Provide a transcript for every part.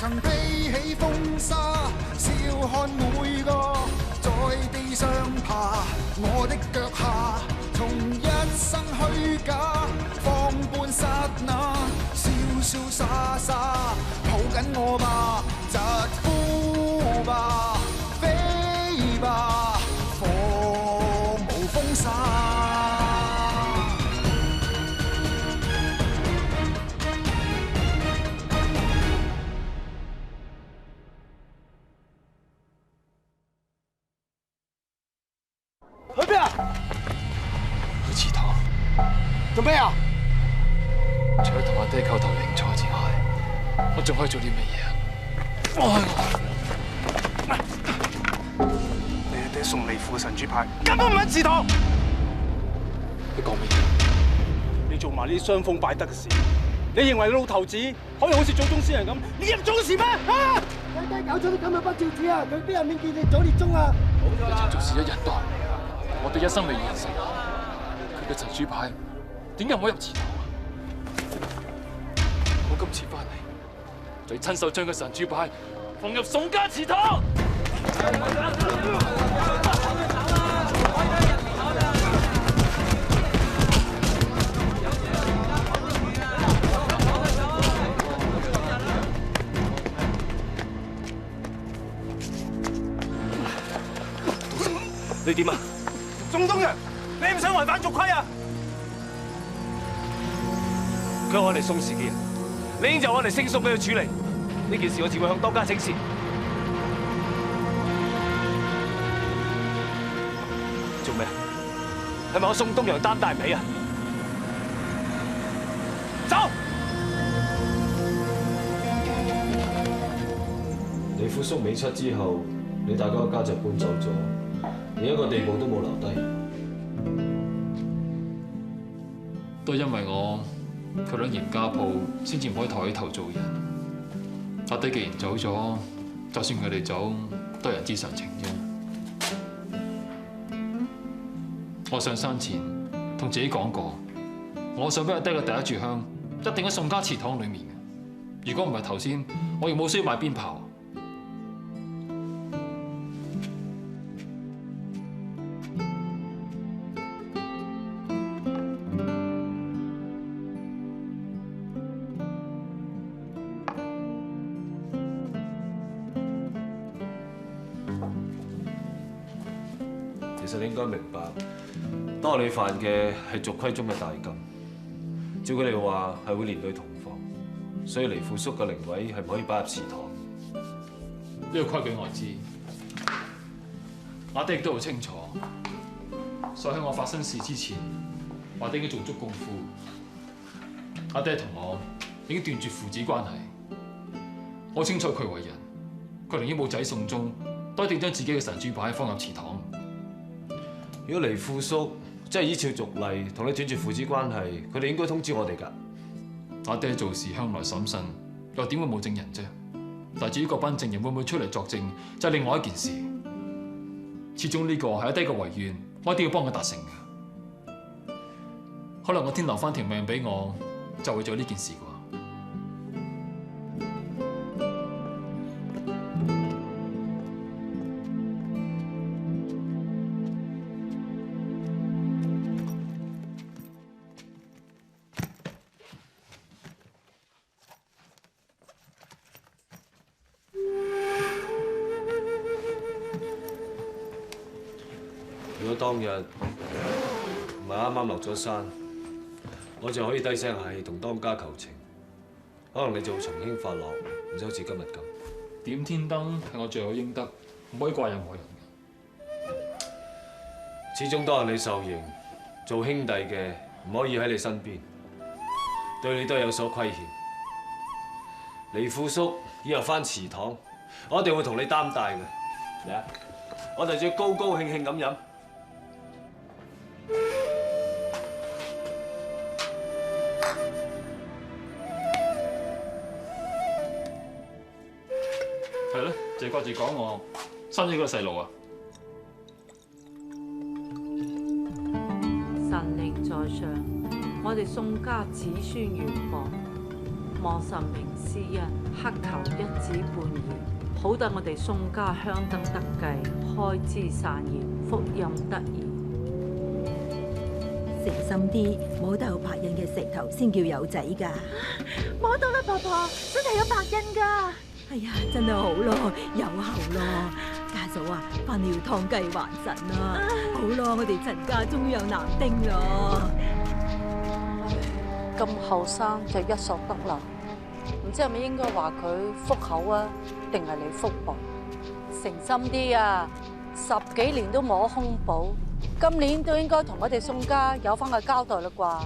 曾披起風沙，笑看每個在地上爬。我的腳下，從一生虛假放半剎那，瀟瀟灑灑抱緊我吧，疾呼吧，飛吧，放無風沙。去邊啊？去祠堂做咩啊？除咗同阿爹叩頭認錯之外，我仲可以做啲乜嘢啊？放開我！你阿爹送利庫嘅神主牌根本唔係祠堂。你講乜嘢？你做埋呢啲傷風敗德嘅事，你認為你老頭子可以好似祖宗先人咁列入祖祠咩？啊！爹爹搞咗啲咁嘅不孝子啊！佢邊有面見你早列宗啊？一場做事一人多，我哋一生未完成，佢嘅神主牌點解唔可以入祠堂啊？我今次翻嚟，就要親手將個神主牌放入宋家祠堂。你點啊？宋東陽，你唔想違反族規啊？佢係我哋宋氏嘅人，理應就我哋星叔俾佢處理。呢件事我只會向當家請示。做咩？係咪我宋東陽擔大唔起啊？走！李富叔美七之後，你大哥一家就搬走咗，連一個地步都冇留低。都係因為我佢兩嚴家鋪，先至唔可以抬起頭做人。阿爹既然走咗，就算佢哋走，都係人之常情啫。我上山前同自己講過，我想俾阿爹嘅第一炷香一定喺宋家祠堂裏面嘅。如果唔係頭先，我亦冇需要買鞭炮。其實你應該明白，當你犯嘅係族規中嘅大禁，照佢哋話係會連累同房，所以黎富叔嘅靈位係唔可以擺入祠堂。呢個規矩我知，阿爹亦都好清楚，所以喺我發生事之前，阿爹已經做足功夫。阿爹同我已經斷絕父子關係，我清楚佢為人，佢寧願冇仔送終，都一定將自己嘅神主牌放入祠堂。如果黎富叔真係依照族例同你斷絕父子關係，佢哋應該通知我哋㗎。阿爹做事向來審慎，又點會冇證人啫？但至於嗰班證人會唔會出嚟作證，就係另外一件事。始終呢個係阿爹嘅遺願，我一定要幫佢達成嘅。可能我天留翻條命俾我，就會做呢件事啩。如果當日唔係啱啱落咗山，我就可以低聲下氣同當家求情，可能你就會從輕發落，唔使好似今日咁。點天燈係我罪有應得，唔可以怪任何人嘅。始終都係你受刑，做兄弟嘅唔可以喺你身邊，對你都有所虧欠。黎富叔以後返祠堂，我一定會同你擔帶嘅。嚟啊！我哋要高高興興咁飲。係咯，就係掛住講我生咗個細路啊！神靈在上，我哋宋家子孫緣薄，望神明施恩，乞求一子半兒，好等我哋宋家香燈得繼，開枝散葉，福蔭得宜。誠心啲，摸到有白印嘅石頭先叫有仔㗎。摸到啦，婆婆，真係有白印㗎。哎呀，真係好咯，有後咯。家嫂啊，翻嚟要湯雞還神啦。好咯，我哋陳家終於有男丁咯。咁後生就一索得啦，唔知係咪應該話佢福口啊，定係你福薄？誠心啲啊，10幾年都摸空寶，今年都應該同我哋宋家有翻個交代啦啩。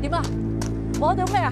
點啊？摸到咩啊？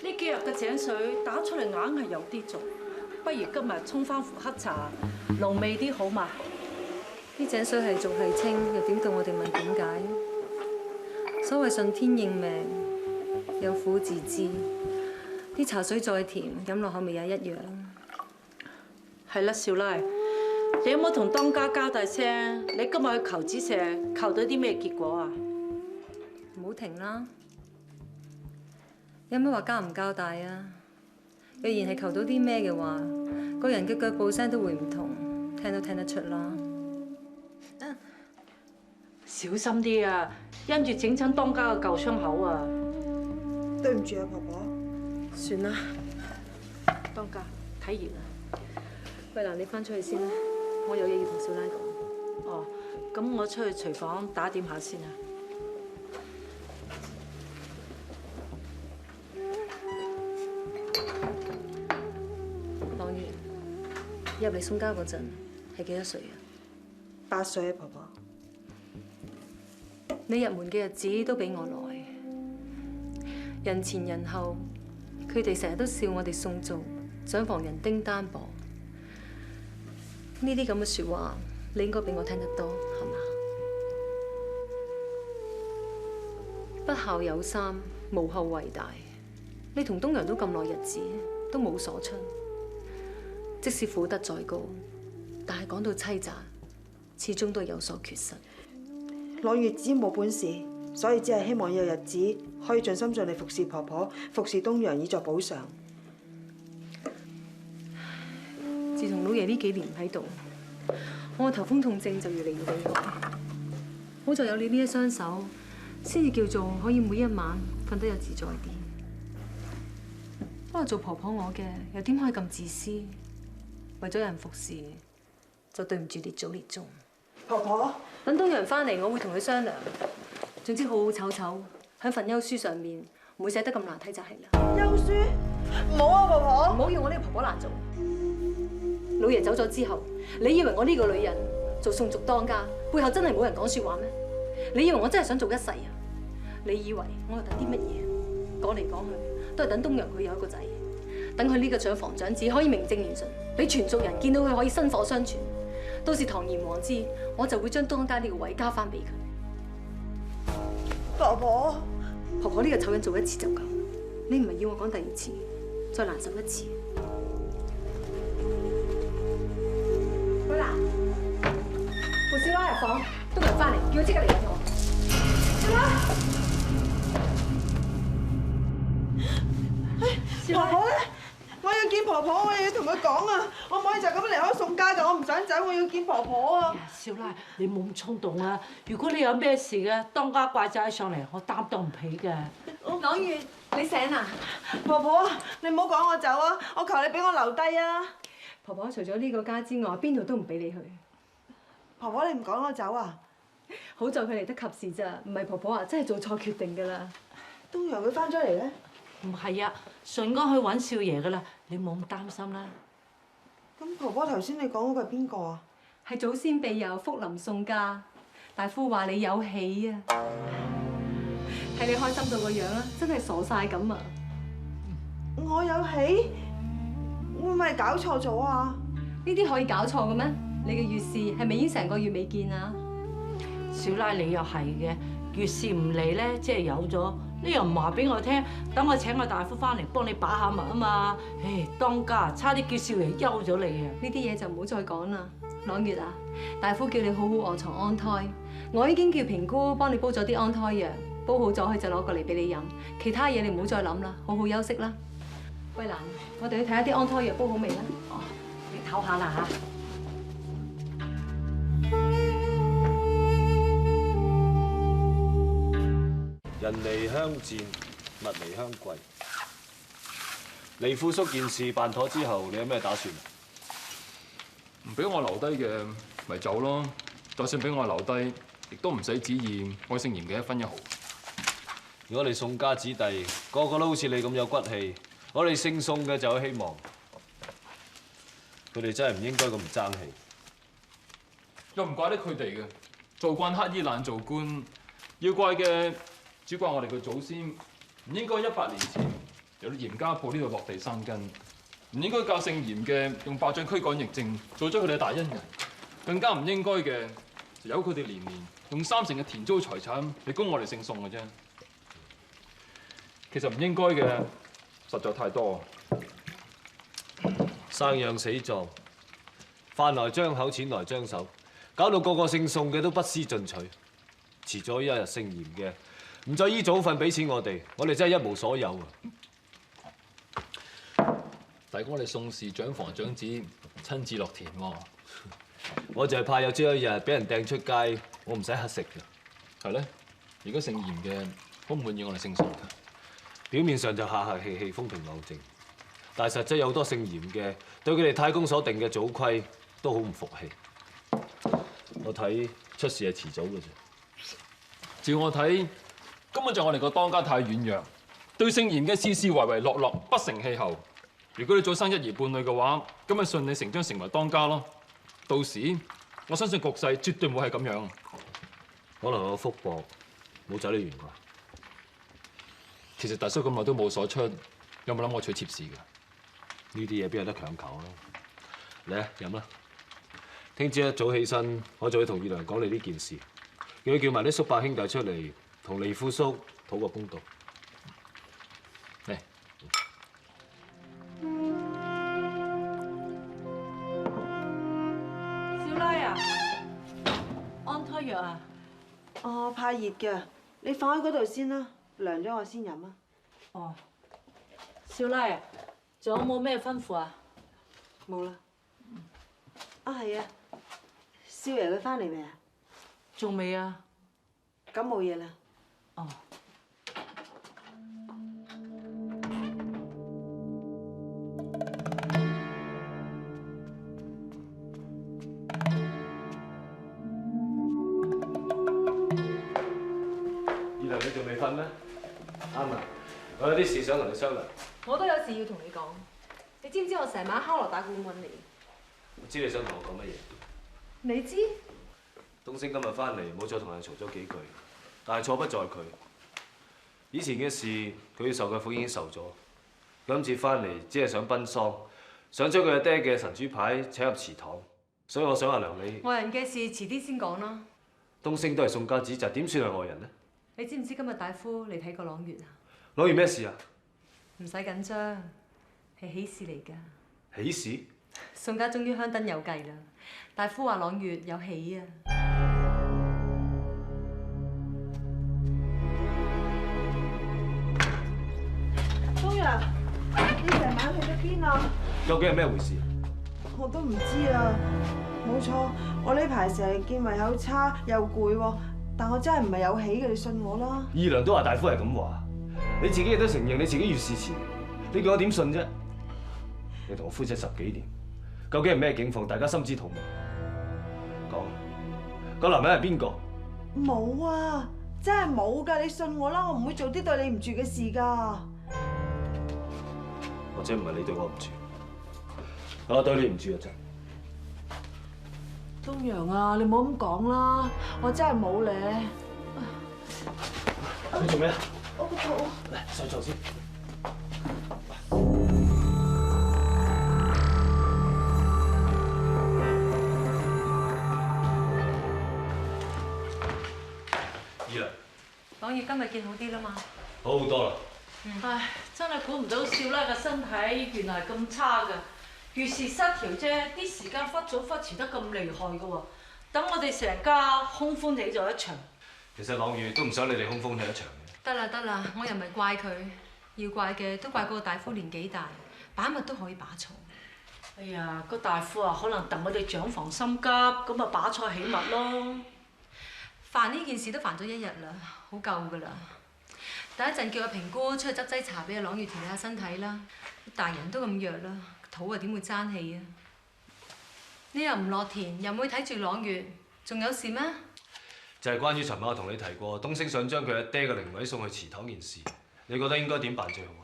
呢幾日嘅井水打出嚟硬係有啲濁，不如今日沖翻壺黑茶，濃味啲好嘛？啲井水係濁係清，又點到我哋問點解？所謂順天認命，有苦自知。啲茶水再甜，飲落口味也一樣。係啦，少奶，你有冇同當家交代聲？你今日去求子石，求到啲咩結果啊？唔好停啦！有咩話交唔交代啊？若然係求到啲咩嘅話，個人嘅腳步聲都會唔同，聽都聽得出啦。小心啲啊！因住整親當家嘅舊傷口啊！對唔住啊，婆婆。算啦，當家睇完啦。喂嗱，你翻出去先啦，我有嘢要同少奶講。哦，咁我出去廚房打點下先啊。朗月入嚟宋家嗰陣係幾多歲啊8歲啊，婆婆。你入門嘅日子都比我耐，人前人後，佢哋成日都笑我哋宋族想防人丁單薄。呢啲咁嘅説話，你應該比我聽得多，係嘛？不孝有三，無後為大。你同東陽都咁耐日子，都冇所出。即使苦德再高，但係講到妻責，始終都有所缺失。朗月只冇本事，所以只係希望有日子可以盡心盡力服侍婆婆、服侍東陽，以作補償。自從老爺呢幾年唔喺度，我個頭風痛症就越嚟越厲害。好在有你呢一雙手，先至叫做可以每一晚瞓得有自在啲。不過做婆婆我嘅又點可以咁自私？為咗有人服侍，就對唔住列祖列宗。婆婆，等東陽翻嚟，我會同佢商量。總之好好醜醜喺份休書上面，唔會寫得咁難睇就係啦。休書？唔好啊，婆婆。唔好要我呢個婆婆難做。老爺走咗之後，你以為我呢個女人做宋族當家，背後真係冇人講説話咩？你以為我真係想做一世啊？你以為我係等啲乜嘢？講嚟講去都係等東陽佢有一個仔，等佢呢個長房長子可以名正言順，俾全族人見到佢可以薪火相傳。到時堂而皇之，我就會將當家呢個位交翻俾佢。婆婆，婆婆呢個醜人做一次就夠，你唔係要我講第二次，再難受一次。好啦，扶少奶入房，東陽翻嚟，叫佢即刻嚟揾我。少奶，婆婆咧，我要見婆婆，我要同佢講啊！我唔可以就咁離開宋家㗎，我唔想走，我要見婆婆啊！少奶，你冇咁衝動啊！如果你有咩事嘅，當家怪責起上嚟，我擔當唔起嘅。朗月，你醒啦？婆婆，你唔好趕我走啊！我求你俾我留低啊！婆婆除咗呢個家之外，邊度都唔俾你去。婆婆，你唔趕我走啊？好在佢嚟得及時咋，唔係婆婆啊，真係做錯決定㗎啦。東陽會翻咗嚟咧？唔係啊，順安去揾少爺噶啦，你冇咁擔心啦。咁婆婆頭先你講嗰個係邊個啊？係祖先庇佑，福臨宋家。大夫話你有喜啊！睇你開心到個樣啦，真係傻晒咁啊！我有喜？會唔會搞錯咗啊？呢啲可以搞錯嘅咩？你嘅月事係咪已經成個月未見啊？少奶你又係嘅，月事唔嚟咧，即係有咗，你又唔話俾我聽，等我請個大夫翻嚟幫你把下脈啊嘛！唉，當家差啲叫少爺休咗你啊！呢啲嘢就唔好再講啦。朗月啊，大夫叫你好好臥床安胎，我已經叫平姑幫你煲咗啲安胎藥，煲好咗佢就攞過嚟俾你飲。其他嘢你唔好再諗啦，好好休息啦。喂蘭，我哋去睇下啲安胎藥煲好未啦？哦，你唞下啦嚇。人離鄉賤，物離鄉貴。黎富叔件事辦妥之後，你有咩打算？唔俾我留低嘅，咪走咯。就算俾我留低，亦都唔使旨意我姓嚴嘅一分一毫。如果你宋家子弟個個都好似你咁有骨氣，我哋姓宋嘅就有希望。佢哋真係唔應該咁唔爭氣。又唔怪得佢哋嘅，做慣乞衣懶做官，要怪嘅只怪我哋嘅祖先唔應該100年前由嚴家鋪呢度落地生根，唔應該教姓嚴嘅用霸掌驅趕疫症做咗佢哋嘅大恩人，更加唔應該嘅就由佢哋年年用3成嘅田租財產嚟供我哋姓宋嘅啫。其實唔應該嘅實在太多，生養死葬，飯來張口，錢來張手，搞到個個姓宋嘅都不思進取。遲咗一日姓嚴嘅唔再依早份俾錢我哋真係一無所有啊！大哥，我哋宋氏長房長子親自落田喎，我就係怕有朝一日俾人掟出街，我唔使乞食嘅。係咧，如果姓嚴嘅好唔滿意我哋姓宋㗎。表面上就客客氣氣、風平浪靜，但係實質有好多姓嚴嘅對佢哋太公所定嘅祖規都好唔服氣。我睇出事係遲早嘅啫。照我睇，根本就我哋個當家太軟弱，對姓嚴嘅事事唯唯諾諾，不成氣候。如果你早生一兒半女嘅話，咁咪順理成章成為當家咯。到時我相信局勢絕對冇係咁樣。可能我福薄，冇走得完啩。其實大叔咁耐都冇所出，有冇諗過娶妾侍㗎？呢啲嘢邊有得強求啊？嚟啊，飲啦！聽朝一早起身，我就會同二娘講你呢件事，叫佢叫埋啲叔伯兄弟出嚟，同黎富叔討個公道。嚟，少奶啊，安胎藥啊？哦，怕熱嘅，你放喺嗰度先啦，涼咗我先飲啊。哦，少奶，仲有冇咩吩咐啊？冇啦。啊係啊，少爺佢翻嚟未啊？仲未啊？咁冇嘢啦。哦。二娘，你仲未瞓咩？啱啊，我有啲事想同你商量。我都有事要同你講。你知唔知我成晚敲鑼打鼓咁揾你？我知你想同我講乜嘢。你知？東升今日翻嚟，冇再同人嘈咗幾句，但係錯不在佢。以前嘅事，佢要受嘅苦已經受咗。今次翻嚟，只係想奔喪，想將佢阿爹嘅神主牌請入祠堂，所以我想阿娘你。外人嘅事遲啲先講啦。東升都係宋家子侄，點算係外人呢？你知唔知今日大夫嚟睇過朗月啊？朗月咩事啊？唔使緊張，係喜事嚟㗎。喜事？宋家終於香燈有計啦！大夫話朗月有喜啊！東陽，你成晚去咗邊啊？究竟係咩回事？我都唔知啊。冇錯，我呢排成日見胃口差又攰喎，但我真係唔係有喜嘅，你信我啦。二娘都話大夫係咁話，你自己亦都承認你自己越事前，你叫我點信啫？你同我夫妻10幾年，究竟係咩境況？大家心知肚明。講，個男人係邊個？冇啊，真係冇㗎！你信我啦，我唔會做啲對你唔住嘅事㗎。或者唔係你對我唔住，我對你唔住啊！真。東陽啊，你唔好咁講啦，我真係冇咧。你做咩啊？我個肚。嚟上床先。姨娘，朗月今日見好啲啦嘛？好好多啦。唉，真係估唔到少奶嘅身體原來係咁差㗎，月事失調啫，啲時間忽早忽遲得咁厲害㗎喎，等我哋成家空歡喜咗一場。其實朗月都唔想你哋空歡喜一場嘅。得啦得啦，我又唔係怪佢，要怪嘅都怪嗰個大夫年紀大，把脈都可以把錯。哎呀，個大夫啊，可能戥我哋長房心急，咁啊把錯起物咯。煩呢件事都煩咗1日啦，好夠㗎啦。第一陣叫阿平姑出去執劑茶俾阿朗月調理下身體啦。大人都咁弱啦，肚啊點會爭氣啊？你又唔落田，又唔會睇住朗月，仲有事咩？就係關於尋晚我同你提過，東升想將佢阿爹嘅靈位送去祠堂件事，你覺得應該點辦最好啊？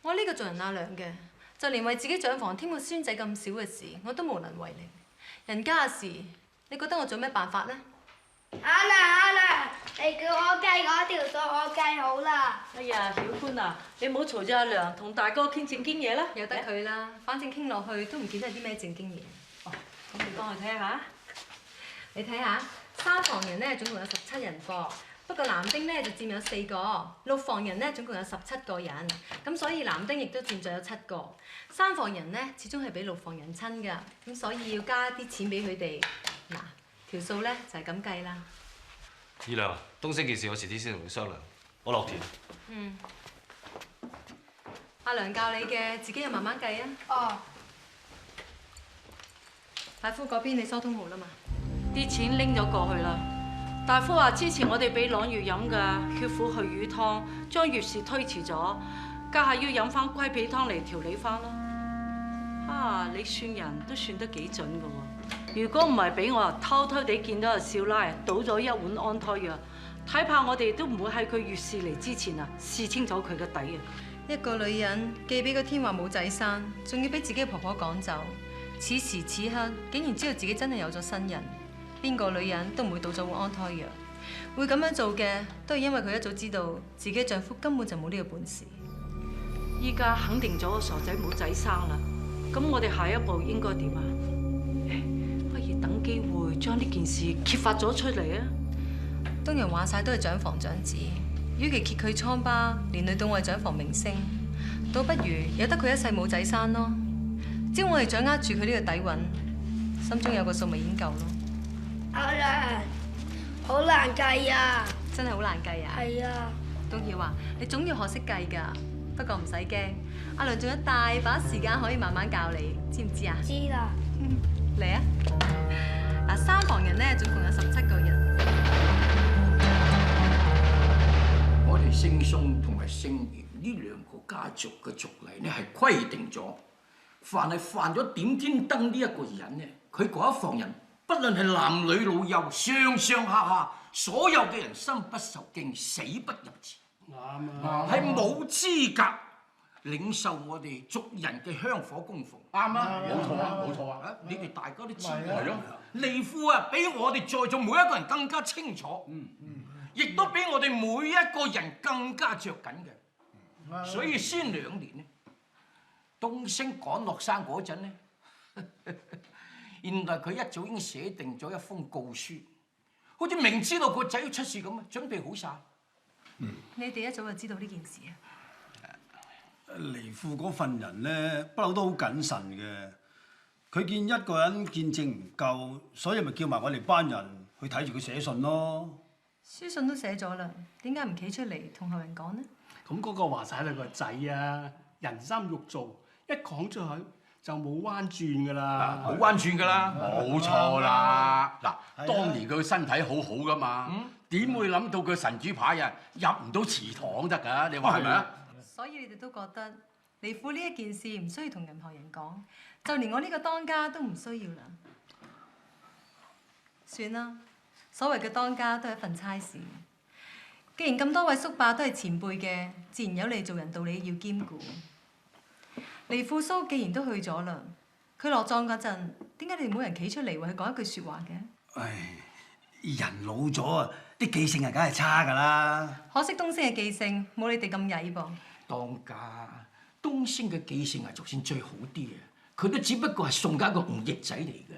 我呢個做人阿娘嘅，就連為自己長房添個孫仔咁少嘅事，我都無能為力。人家嘅事，你覺得我做咩辦法呢？阿娘，你叫我計嗰條數，我計好啦。哎呀，曉歡啊，你唔好嘈住阿娘，同大哥傾正經嘢啦。由得佢啦，反正傾落去都唔見得係啲咩正經嘢。哦，咁你幫我睇下。你睇下，3房人咧總共有17人貨，不過男丁咧就佔有4個，6房人咧總共有17個人，咁所以男丁亦都佔咗有7個。3房人咧始終係比6房人親㗎，咁所以要加啲錢俾佢哋。嗱，條數咧就係咁計啦。姨娘，東升件事我遲啲先同你商量，我落田。嗯。阿娘教你嘅，自己又慢慢計啊。哦。大夫嗰邊你疏通好啦嘛？啲錢拎咗過去啦。大夫話之前我哋俾朗月飲嘅血府去瘀湯，將月事推遲咗，家下要飲翻龜皮湯嚟調理翻啦。你算人都算得幾準㗎喎！如果唔係俾我偷偷地見到阿少奶倒咗一碗安胎藥，睇怕我哋都唔會喺佢月事嚟之前試清楚佢嘅底啊！一個女人既俾個天話冇仔生，仲要俾自己嘅婆婆趕走，此時此刻竟然知道自己真係有咗新人。邊個女人都唔會倒咗碗安胎藥，會咁樣做嘅都係因為佢一早知道自己丈夫根本就冇呢個本事。依家肯定咗個傻仔冇仔生啦，咁我哋下一步應該點啊？不如等機會將呢件事揭發咗出嚟啊！東陽話晒都係長房長子，與其揭佢瘡疤，連累到我哋長房名聲，倒不如由得佢一世冇仔生咯。只要我哋掌握住佢呢個底蘊，心中有個數咪已經夠咯。阿娘，好難計啊！真係好難計啊！係啊。東曉啊，你總要學識計㗎，不過唔使驚，阿娘仲有大把時間可以慢慢教你，知唔知啊？知啦。嚟啊！嗱，3房人咧總共有17個人。我哋星松同埋星元呢2個家族嘅族例咧係規定咗，凡係犯咗點天燈呢一個人咧，佢嗰一房人，不論係男女老幼、上上下下，所有嘅人生不受敬，死不入祠。啱啊！係冇資格領受我哋族人嘅香火供奉。啱啊！冇錯啊！冇錯啊！你哋大家都知係咯。利父啊，比我哋在座每一個人更加清楚。亦都比我哋每一個人更加着緊嘅。所以先2年咧，東升趕落山嗰陣咧，原來佢一早已經寫定咗一封告書，好似明知道個仔要出事咁啊，準備好晒。你哋一早就知道呢件事啊？離父嗰份人咧，不嬲都好謹慎嘅。佢見一個人見證唔夠，所以咪叫埋我哋班人去睇住佢寫信咯。書信都寫咗啦，點解唔企出嚟同後人講呢？咁嗰個話晒你個仔啊，人心肉做，一講出去就冇彎轉噶啦，冇彎轉噶啦，冇錯啦。嗱，當年佢身體好好噶嘛，點會諗到佢神主牌啊入唔到祠堂得㗎？你話係咪啊？所以你哋都覺得離婦呢一件事唔需要同任何人講，就連我呢個當家都唔需要啦。算啦，所謂嘅當家都係一份差事。既然咁多位叔伯都係前輩嘅，自然有你做人道理要兼顧。離婦叔既然都去咗啦，佢落葬嗰陣，點解你哋冇人企出嚟為佢講一句説話嘅？唉，人老咗啊，啲記性係梗係差㗎啦。可惜東升嘅記性冇你哋咁曳噃。當家東升嘅記性係就算最好啲啊，佢都只不過係宋家個吳翼仔嚟嘅。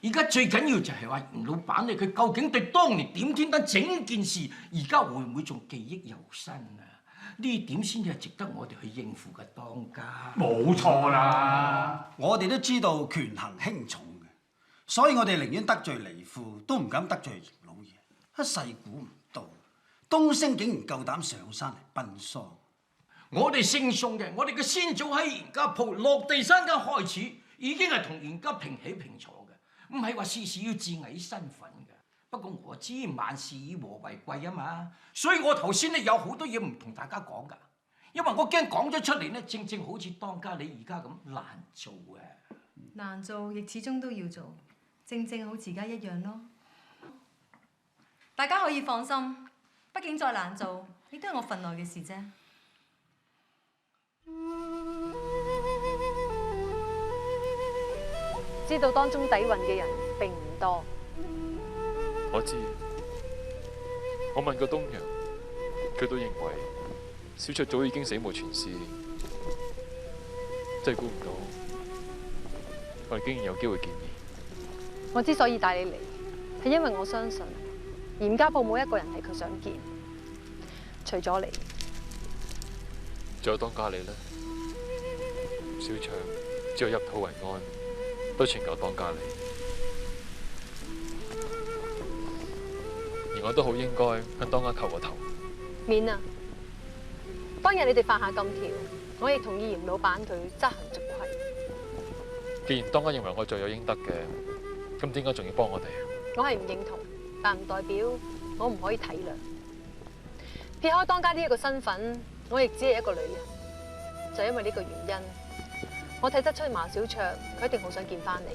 而家最緊要就係話吳老闆咧，佢究竟對當年點天燈整件事，而家會唔會仲記憶猶新啊？呢點先至係值得我哋去應付嘅當家。冇錯啦，我哋都知道權衡輕重嘅，所以我哋寧願得罪離婦，都唔敢得罪嚴老爺。一世估唔到，東升竟然夠膽上山嚟奔喪。我哋姓宋嘅，我哋嘅先祖喺嚴家鋪落地生根開始，已經係同嚴家平起平坐嘅，唔係話事事要自偽身份嘅。不過我知萬事以和為貴啊嘛，所以我頭先咧有好多嘢唔同大家講㗎，因為我驚講咗出嚟咧，正正好似當家你而家咁難做嘅。難做亦始終都要做，正正好似而家一樣咯。大家可以放心，畢竟再難做，亦都係我份內嘅事啫。知道當中底蘊嘅人並唔多。我知，我問過東陽，佢都認為小卓早已經死無全屍，真係估唔到我哋竟然有機會見面。我之所以帶你嚟，係因為我相信嚴家鋪冇一個人係佢想見，除咗你。仲有當家你呢？小卓只有入土為安，都全靠當家你。而我都好應該向當家叩個頭。免啊！當日你哋犯下禁條，我亦同意嚴老闆佢執行逐規。既然當家認為我罪有應得嘅，咁點解仲要幫我哋？我係唔認同，但唔代表我唔可以體諒。撇開當家呢一個身份，我亦只係一個女人。就因為呢個原因，我睇得出馬小卓佢一定好想見翻你。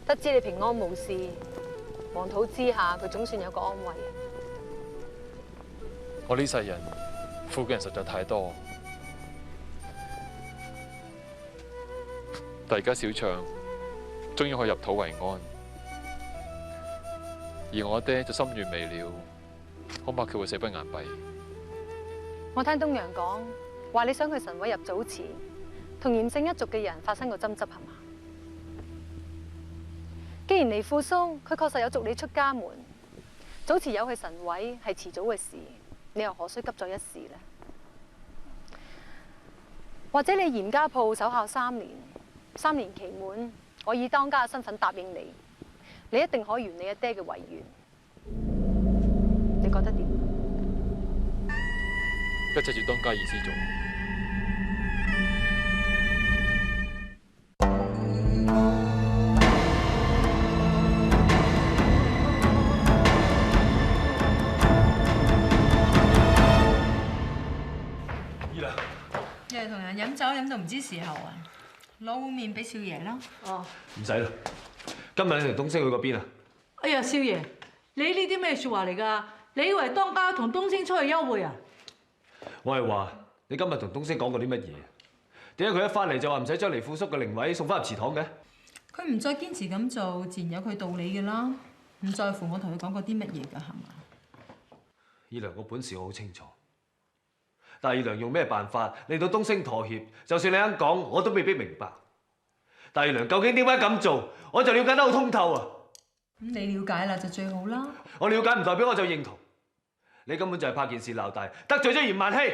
得知你平安無事，黃土之下佢總算有個安慰。我呢世人負嘅人實在太多，但而家小卓終於可以入土為安，而我爹就心願未了，恐怕佢會死不言閉。我聽東陽講話，你想去神位入祖祠，同嚴姓一族嘅人發生過爭執係嘛？既然離婦叔佢確實有逐你出家門，祖祠有去神位係遲早嘅事，你又何須急咗一時呢？或者你嚴家鋪守孝3年，3年期滿，我以當家嘅身份答應你，你一定可以圓你阿爹嘅遺願。你覺得點？一切照當家意思做。又係同人飲酒飲到唔知時候啊！攞碗麵俾少爺啦。哦，唔使啦。今日你同東升去過邊啊？哎呀，少爺，你呢啲咩説話嚟㗎？你以為當家同東升出去幽會啊？我係話你今日同東升講過啲乜嘢？點解佢一翻嚟就話唔使將離婦叔嘅靈位送翻入祠堂嘅？佢唔再堅持咁做，自然有佢道理嘅啦。唔在乎我同佢講過啲乜嘢㗎，係嘛？二娘個本事我好清楚。但二娘用咩辦法令到東升妥協？就算你肯講，我都未必明白。但二娘究竟點解咁做，我就了解得好通透啊！咁你了解啦就最好啦。我了解唔代表我就認同。你根本就係怕件事鬧大，得罪咗嚴萬禧。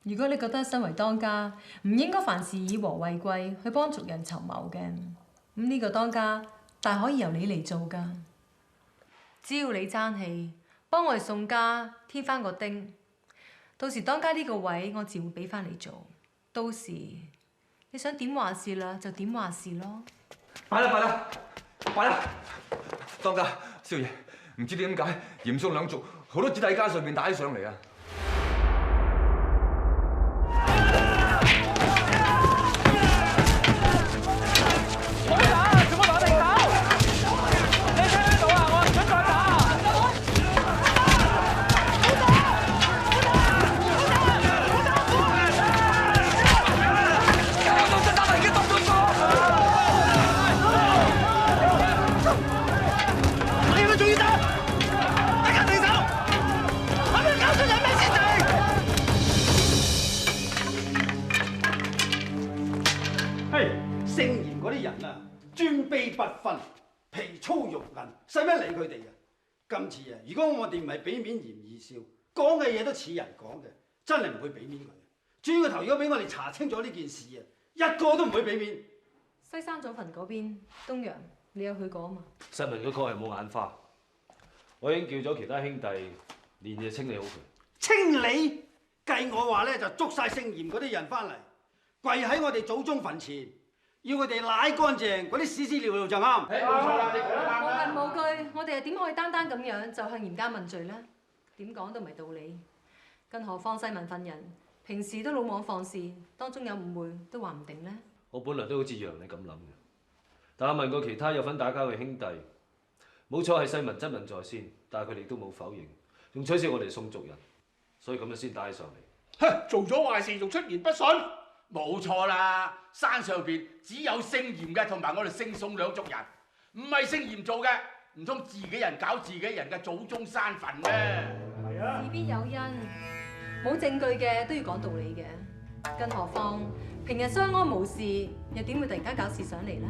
如果你覺得身為當家唔應該凡事以和為貴，去幫族人籌謀嘅，咁呢個當家大可以由你嚟做㗎。只要你爭氣，幫我哋宋家添翻個丁。到時當家呢個位，我自會俾翻你做。到時你想點話事啦，就點話事咯。快啦！當家，少爺，唔知點解嚴肅兩族好多子弟家上面打起上嚟啊！聖賢嗰啲人啊，尊卑不分，皮粗肉韌，使乜理佢哋啊？今次啊，如果我哋唔係俾面嚴二少，講嘅嘢都似人講嘅，真係唔會俾面佢。轉個頭，如果俾我哋查清楚呢件事啊，一個都唔會俾面。西山祖墳嗰邊，東陽，你有去過啊嘛？世民嗰個係冇眼花，我已經叫咗其他兄弟連夜清理好佢。清理？計我話咧，就捉晒聖賢嗰啲人翻嚟，跪喺我哋祖宗墳前。要佢哋舐乾淨嗰啲屎屎尿尿就啱。冇憑冇據，我哋又點可以單單咁樣就向嚴家問罪呢？點講都唔係道理。更何況世民份人，平時都魯莽放肆，當中有誤會都話唔定呢。我本來都好似楊你咁諗嘅，但我問過其他有份打交嘅兄弟，冇錯係世民質問在先，但係佢哋都冇否認，仲取笑我哋宋族人，所以咁樣先打起上嚟。哼，做咗壞事仲出言不遜？冇錯啦，山上邊只有姓嚴嘅同埋我哋姓宋兩族人，唔係姓嚴做嘅，唔通自己人搞自己人嘅祖宗山墳咩？係啊，事必有因，冇證據嘅都要講道理嘅。更何況平日相安無事，又點會突然間搞事上嚟呢？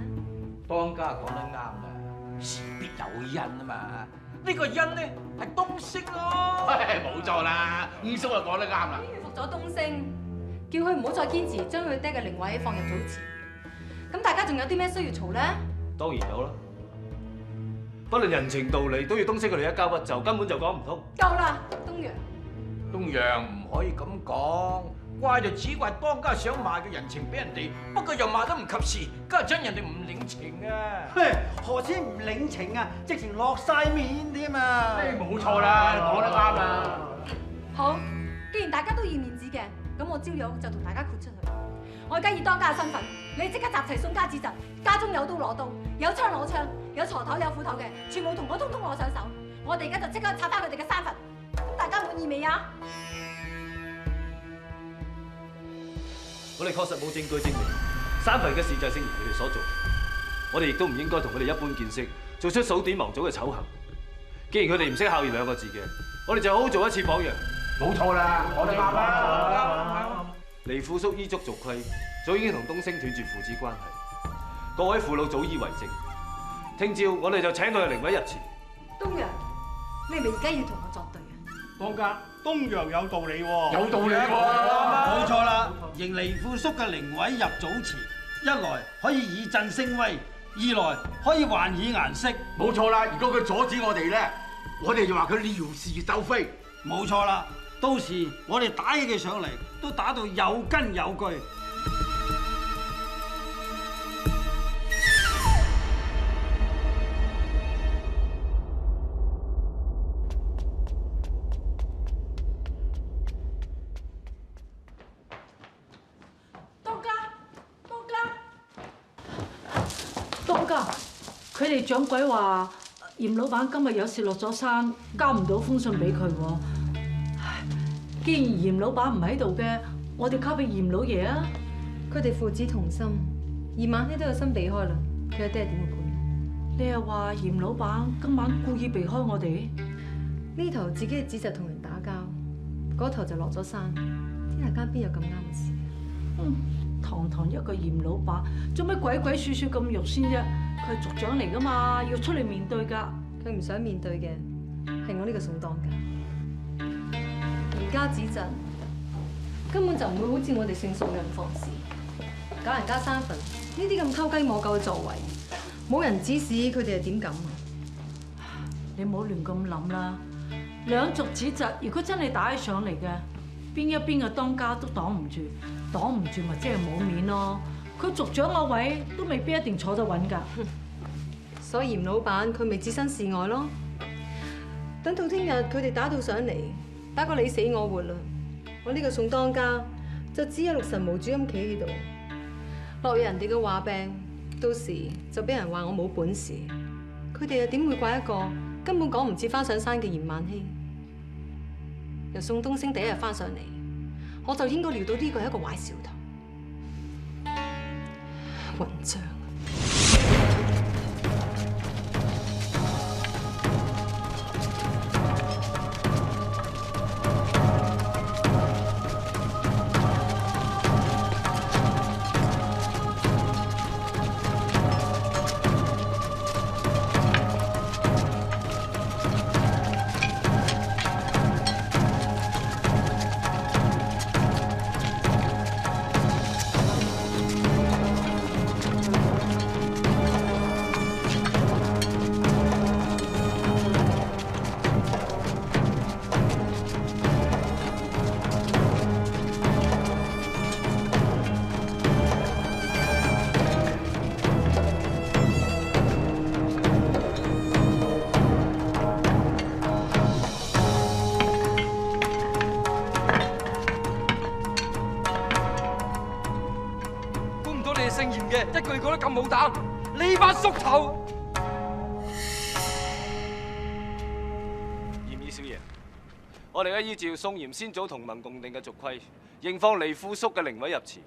當家講得啱啦，事必有因啊嘛。呢個因呢係東升咯。冇錯啦，五叔就講得啱啦。服咗東升。叫佢唔好再堅持將佢爹嘅靈位放入祖祠。咁大家仲有啲咩需要嘈咧？當然有啦，不論人情道理都要東升佢哋一家屈就，根本就講唔通。夠啦，東陽。東陽唔可以咁講，怪就只怪當家想賣嘅人情俾人哋，不過又賣得唔及時，家陣人哋唔領情啊！何止唔領情啊，直情落晒面添啊！冇錯啦，講得啱啦。好，既然大家都要面子嘅。咁我朝早就同大家豁出去，我而家以當家嘅身份，你即刻集齊宋家子侄，家中有刀攞刀，有槍攞槍，有鋤頭有斧頭嘅，全部同我通通攞上手。我哋而家就即刻拆翻佢哋嘅山墳，咁大家滿意未啊？我哋確實冇證據證明山墳嘅事就係聖賢佢哋所做，我哋亦都唔應該同佢哋一般見識，做出數典忘祖嘅醜行。既然佢哋唔識孝義兩個字嘅，我哋就好好做一次榜樣。冇錯啦，我哋啱啦。黎富叔依足族規，早已經同東升斷絕父子關係。各位父老早已為證，聽朝我哋就請佢嘅靈位入祠。東陽，你係咪而家要同我作對啊？當家，東陽有道理喎。有道理喎。冇錯啦，迎黎富叔嘅靈位入祖祠，一來可以以鎮聲威，二來可以還以顏色。冇錯啦，如果佢阻止我哋咧，我哋就話佢撩事鬥非。冇錯啦。到時我哋打起佢上嚟，都打到有根有據。當家，佢哋掌櫃話嚴老闆今日有事落咗山，交唔到封信俾佢喎。既然嚴老闆唔喺度嘅，我哋交俾嚴老爺啊！佢哋父子同心，二晚黑都有心避開啦。佢阿爹點會管？你又話嚴老闆今晚故意避開我哋？呢頭自己嘅子侄同人打交，嗰頭就落咗山，天下間邊有咁啱嘅事？堂堂一個嚴老闆，做咩鬼鬼祟祟咁肉先啫？佢係族長嚟噶嘛，要出嚟面對㗎。佢唔想面對嘅係我呢個宋當家。嚴家子侄根本就唔會好似我哋姓宋嘅咁放肆，搞人家山墳呢啲咁偷雞摸狗嘅作為，冇人指使佢哋係點敢啊？你唔好亂咁諗啦。兩族子侄如果真係打起上嚟嘅，邊一邊嘅當家都擋唔住，擋唔住咪即係冇面咯。佢族長個位都未必一定坐得穩㗎。所以嚴老闆佢咪置身事外咯。等到聽日佢哋打到上嚟，打個你死我活啦！我呢個宋當家就只有六神無主咁企喺度，落入人哋嘅話柄，到時就俾人話我冇本事。佢哋又點會怪一個根本講唔切翻上山嘅嚴萬禧？由宋東升第一日翻上嚟，我就應該料到呢個係一個壞兆頭。混帳！姓嚴嘅一句講得咁冇膽，呢班縮頭！嚴二少爺，我哋依照宋嚴先祖同盟共定嘅族規，應放黎富叔嘅靈位入祠。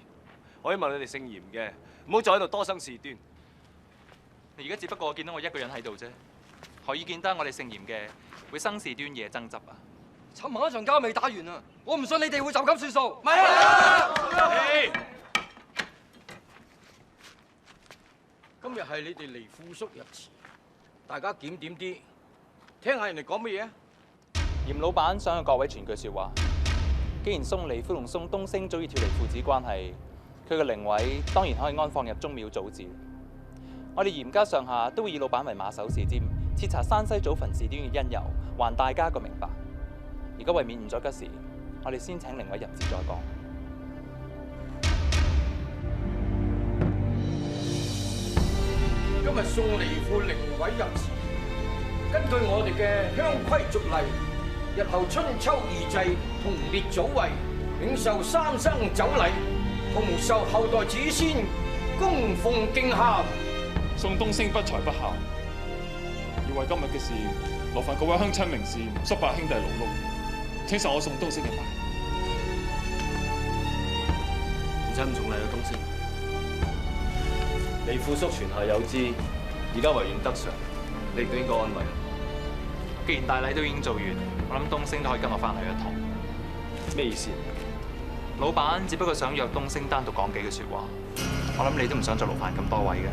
我希望你哋姓嚴嘅唔好再喺度多生事端。你而家只不過見到我一個人喺度啫，何以見得我哋姓嚴嘅會生事端惹爭執啊？尋晚一場交未打完啊！我唔信你哋會就咁算數。咪今日係你哋黎富叔入祠，大家檢點啲，聽下人哋講乜嘢啊！嚴老闆想向各位傳句説話。既然宋黎夫同宋東升早已脫離父子關係，佢嘅靈位當然可以安放入宗廟祖祠。我哋嚴家上下都會以老闆為馬首是瞻，徹查山西祖墳事端嘅因由，還大家一個明白。而家為免誤咗吉時，我哋先請靈位入祠再講。今日宋黎富靈位入祠，根據我哋嘅鄉規俗例，日後春秋二祭同列祖位，領受三生酒禮，同受後代子孫供奉敬孝。宋東升不才不孝，要為今日嘅事勞煩各位鄉親名士叔伯兄弟勞碌，請受我宋東升嘅拜。唔使咁重禮啊，東升。黎富叔泉下有知，而家為願得償，你亦都應該安慰。既然大禮都已經做完，我諗東升都可以跟我翻去一趟。咩意思？老闆只不過想約東升單獨講幾句説話，我諗你都唔想再勞煩咁多位嘅。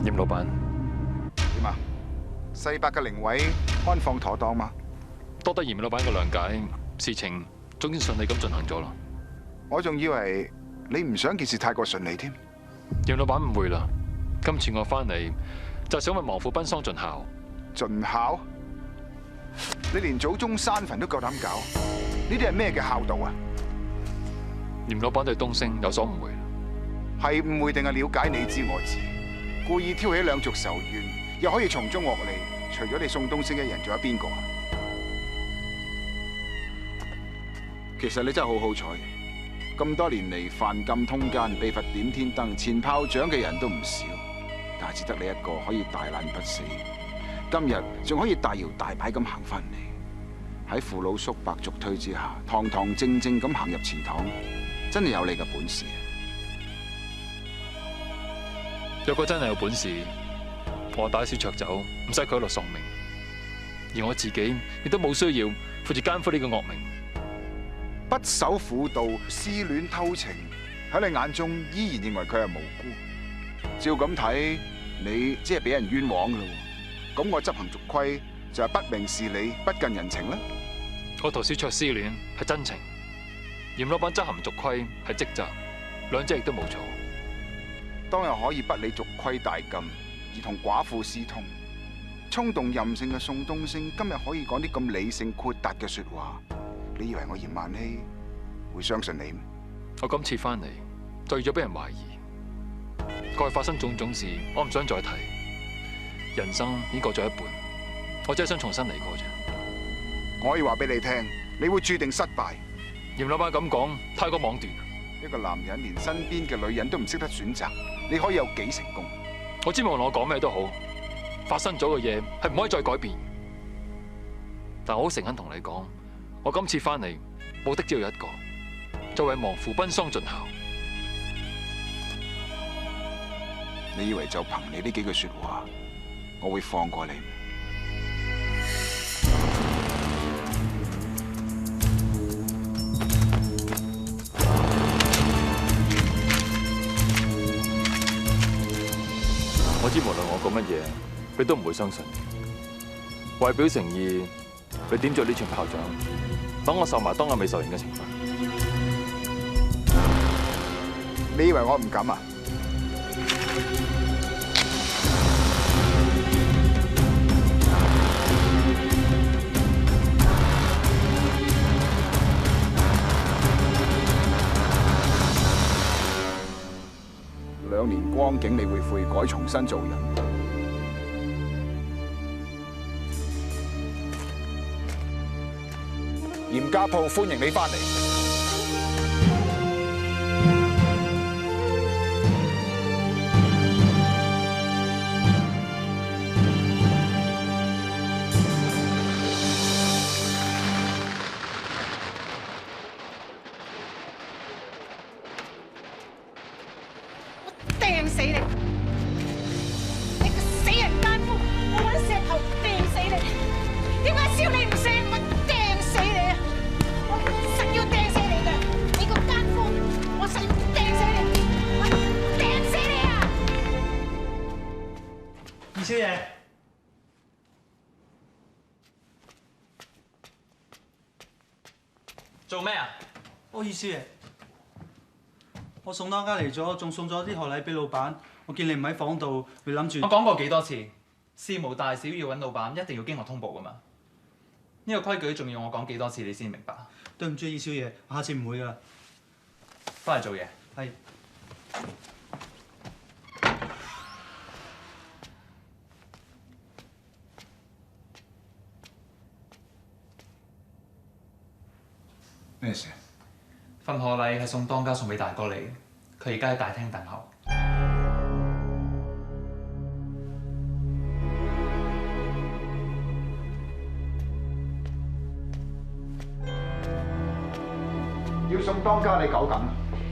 嚴老闆，點啊？世伯嘅靈位安放妥當嗎？多得嚴老闆嘅諒解，事情終於順利咁進行咗啦。我仲以為你唔想件事太過順利添。嚴老闆誤會啦，今次我翻嚟就想為亡父奔喪盡孝。盡孝？你連祖宗山墳都夠膽搞，呢啲係咩嘅孝道啊？嚴老闆對東升有所誤會，係誤會定係了解你知我知？故意挑起兩族仇怨，又可以從中獲利，除咗你宋東升一人，仲有邊個啊？其實你真係好好彩，咁多年嚟犯禁通姦、被罰點天燈、前炮仗嘅人都唔少，但係只得你一個可以大難不死，今日仲可以大搖大擺咁行翻嚟，喺父老叔伯逐推之下，堂堂正正咁行入祠堂，真係有你嘅本事。若果真係有本事，我打小卓走，唔使佢喺度喪命，而我自己亦都冇需要負住奸夫呢個惡名。不守婦道、私戀偷情，喺你眼中依然認為佢係無辜。照咁睇，你只係俾人冤枉噶咯。咁我執行族規就係不明事理、不近人情啦。我同小卓私戀係真情，嚴老闆執行族規係職責，兩者亦都冇錯。當日可以不理族規大禁，而同寡婦私通。衝動任性嘅宋東升今日可以講啲咁理性豁達嘅說話，你以為我嚴萬禧會相信你咩？我今次翻嚟，就預咗俾人懷疑。過去發生種種事，我唔想再提。人生已經過咗一半，我只係想重新嚟過啫。我可以話俾你聽，你會注定失敗。嚴老闆咁講，太過妄斷。一個男人連身邊嘅女人都唔識得選擇，你可以有幾成功？我知無論我講咩都好，發生咗嘅嘢係唔可以再改變。但我好誠懇同你講，我今次翻嚟目的只有一個，就為亡父奔喪盡孝。你以為就憑你呢幾句說話，我會放過你？我知無論我講乜嘢，你都唔會相信。為表誠意，你點着呢串炮仗，等我受埋當日未受刑嘅懲罰。你以為我唔敢啊？2年光景，你會悔改，重新做人。嚴家鋪歡迎你翻嚟。掟死你！你個死人奸夫！我揾石頭掟死你！點解燒你唔死？我掟死你啊！我實要掟死你㗎！你個奸夫！我實要掟死你！我掟死你啊！二少爺，做咩啊？二少爺。我送當家嚟咗，仲送咗啲賀禮俾老闆。我見你唔喺房度，你諗住？我講過幾多次，事無大小要揾老闆，一定要經我通報噶嘛。呢個規矩仲要我講幾多次你先明白？對唔住，二少爺，我下次唔會噶。翻嚟做嘢。係。咩事？份賀禮係送當家送俾大哥你，佢而家喺大廳等候。要送當家你久等。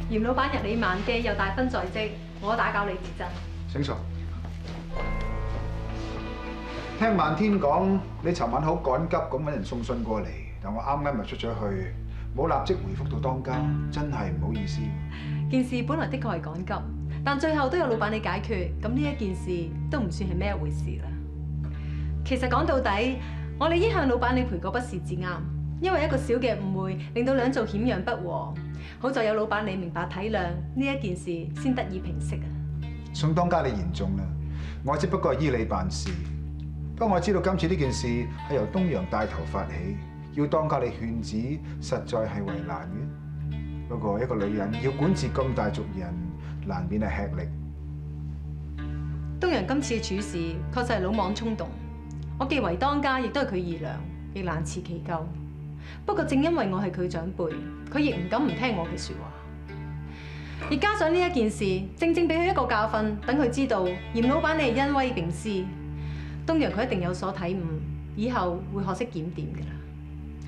嚴老闆日理萬機，又大婚在即，我打攪你至真。請坐。聽漫天講，你尋晚好趕急咁揾人送信過嚟，但我啱啱咪出咗去。冇立即回覆到當家，真係唔好意思。件事本來的確係趕急，但最後都有老闆你解決，咁呢一件事都唔算係咩一回事啦。其實講到底，我哋已經向老闆你賠過不是至啱，因為一個小嘅誤會，令到兩造險釀不和。好在有老闆你明白體諒，呢一件事先得以平息啊。宋當家你言重啦，我只不過係依你辦事。不過我知道今次呢件事係由東陽帶頭發起。要當家你勸止，實在係為難嘅。不過一個女人要管治咁大族人，難免係吃力。東陽今次嘅處事確實係魯莽衝動，我既為當家，亦都係佢義娘，亦難辭其咎。不過正因為我係佢長輩，佢亦唔敢唔聽我嘅説話。而加上呢一件事，正正俾佢一個教訓，等佢知道嚴老闆你係恩威並施。東陽佢一定有所體悟，以後會學識檢點㗎啦。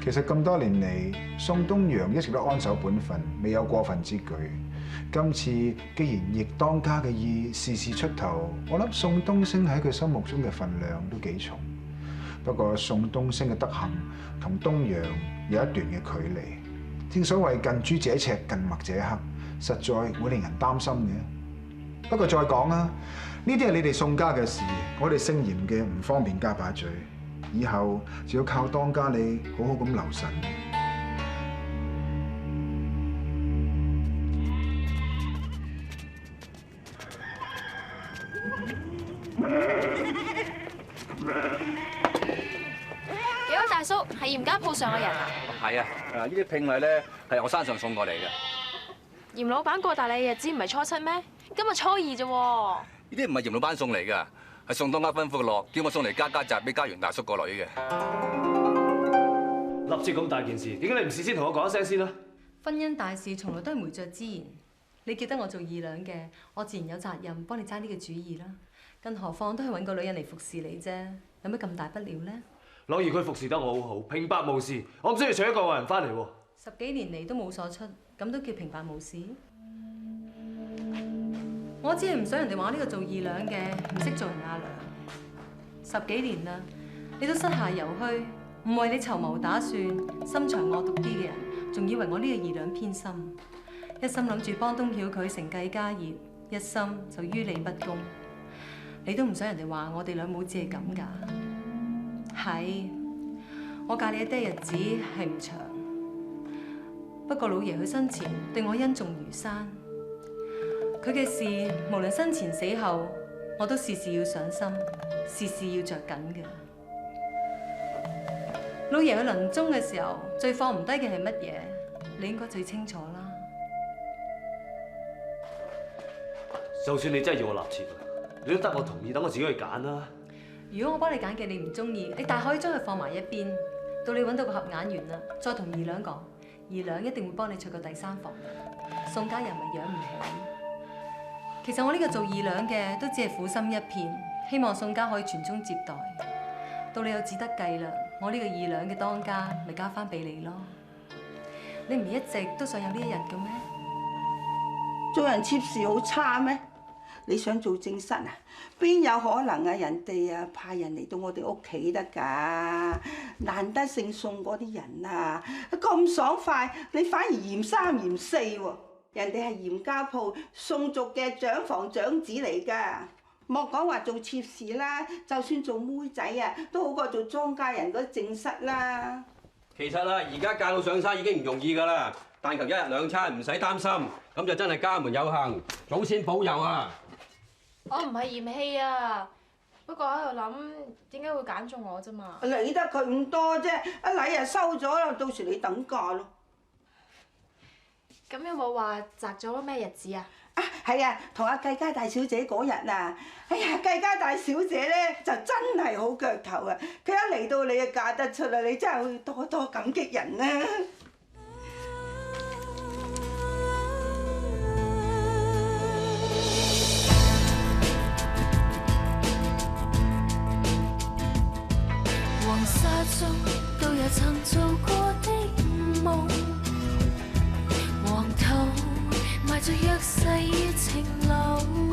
其實咁多年嚟，宋東陽一直都安守本分，未有過分之舉。今次既然逆當家嘅意，事事出頭，我諗宋東升喺佢心目中嘅份量都幾重。不過宋東升嘅德行同東陽有一段嘅距離。正所謂近朱者赤，近墨者黑，實在會令人擔心嘅。不過再講啦，呢啲係你哋宋家嘅事，我哋姓嚴嘅唔方便加把嘴。以後就要靠當家你好好咁留神。嚴家鋪上嘅人啊？係啊，呢啲聘禮咧係我山上送過嚟嘅。嚴老闆過大禮日子唔係初七咩？今日初二啫喎。呢啲唔係嚴老闆送嚟㗎，係宋當家吩咐落，叫我送嚟家家宅俾家園大叔個女嘅。立即咁大件事，點解你唔事先同我講一聲先啦？婚姻大事從來都係媒妁之言，你叫得我做二娘嘅，我自然有責任幫你揸呢個主意啦。更何況都係揾個女人嚟服侍你啫，有咩咁大不了呢？朗兒佢服侍得我好好，平白無事，我唔需要娶一個外人翻嚟喎。10幾年嚟都冇所出，咁都叫平白無事？我只係唔想人哋話呢個做二娘嘅唔識做人阿娘。10幾年啦，你都膝下猶虛，唔為你籌謀打算，心腸惡毒啲嘅人，仲以為我呢個二娘偏心，一心諗住幫東曉佢承繼家業，一心就於理不公。你都唔想人哋話我哋兩母子係咁㗎？係，我嫁你嘅爹日子係唔長，不過老爺佢生前對我恩重如山。佢嘅事無論生前死後，我都事事要上心，事事要着緊嘅。老爺佢臨終嘅時候，最放唔低嘅係乜嘢？你應該最清楚啦。就算你真係要我立妾，你都得我同意，等我自己去揀啦。如果我幫你揀嘅你唔中意，你大可以將佢放埋一邊，到你揾到個合眼緣啦，再同二娘講，二娘一定會幫你娶個第三房。宋家人咪養唔起。其實我呢個做二娘嘅都只係苦心一片，希望宋家可以傳宗接代。到你有子得計啦，我呢個二娘嘅當家咪交翻俾你咯。你唔係一直都想有呢一日嘅咩？做人妾事好差咩？你想做正室啊？邊有可能啊？人哋啊派人嚟到我哋屋企得㗎，難得姓宋嗰啲人啊咁爽快，你反而嫌三嫌四喎。人哋係嚴家鋪宋族嘅長房長子嚟㗎，莫講話做妾事啦，就算做妹仔啊，都好過做莊家人嗰啲正室啦。其實啊，而家嫁到上山已經唔容易㗎啦，但求一日兩餐唔使擔心，咁就真係家門有幸，祖先保佑啊！我唔係嫌棄啊，不過喺度諗點解會揀中我啫嘛。理得佢咁多啫，一禮啊收咗啦，到時你等嫁咯。咁有冇話擇咗咩日子啊？啊，係啊，同阿計家大小姐嗰日啊，哎呀，計家大小姐咧就真係好腳頭啊！佢一嚟到你就嫁得出啦，你真係會多多感激人啦。黃沙中都有曾做過的夢，黃土埋着約誓與情流。